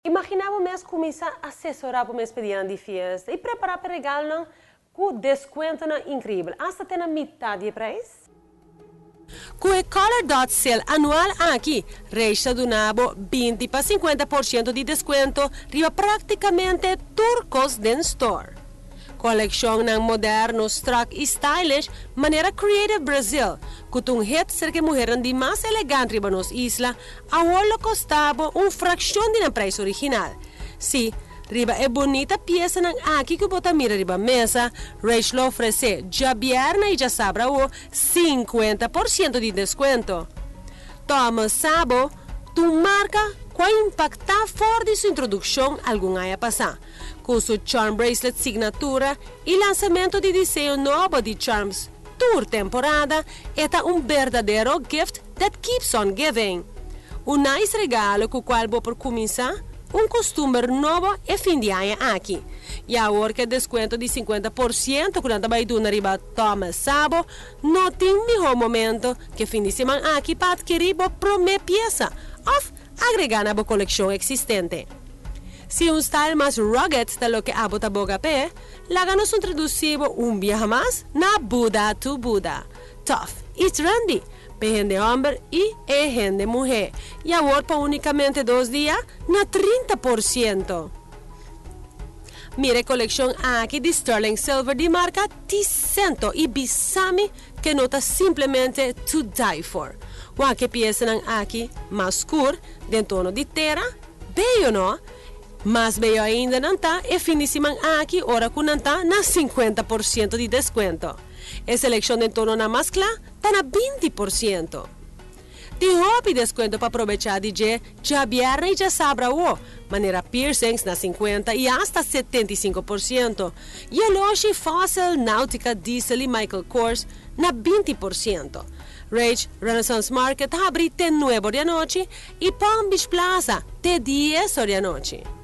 Imaginava mes começar a assessorar para mes pediam de festa e preparar para regalo com desconto incrível, hasta ter na metade de preço. Com o Color Dot Sale anual aqui, resta do nabo 20 para 50% de desconto, riba praticamente turcos den store. Coleção ng modernos, truck e stylish, maneira Creative Brazil, kutong hit ser que mulheres de mais elegante riba nos isla, awolo costava fração de preço original. Si, riba é bonita peça ng aqui que bota mira riba mesa, Rach lo oferece já vierna e já sabra o 50% de desconto. Toma sabo, tu marca qual impacta fora de sua introdução algum ano passado. Com seu Charm Bracelet Signatura e lançamento de desenho novo de Charms Tour temporada, é verdadeiro gift that keeps on giving. Nice regalo com o qual vou por começar costume novo e fim de ano aqui. E agora que desconto de 50% quando vai do riba toma sabo, não tem melhor momento que fim de semana aqui para adquirir a primeira peça ou agregar na coleção existente. Si style mais rugged de lo que abota boga pé, laganos traduzido viaje mais na Buda to Buda. Tough e trendy, gente homem e gente mulher. E agora por unicamente 2 dias, na 30%. Mire coleção aqui de Sterling Silver de marca Ticento e Bisami que nota simplesmente to die for. O que peça aqui mais cor, de tono de terra, bello não? Mas bello ainda não está e fim de semana aqui, ora que não está na 50% de desconto. A seleção de tono na mascla está na 20%. Tem hobby desconto para aproveitar de já viernes e já sabra o, maneira piercings na 50% e hasta 75%. E a loja Fossil, Nautica, Diesel e Michael Kors na 20%. Rage Renaissance Market abre de 9 da noite e Palm Beach Plaza de 10 da noite.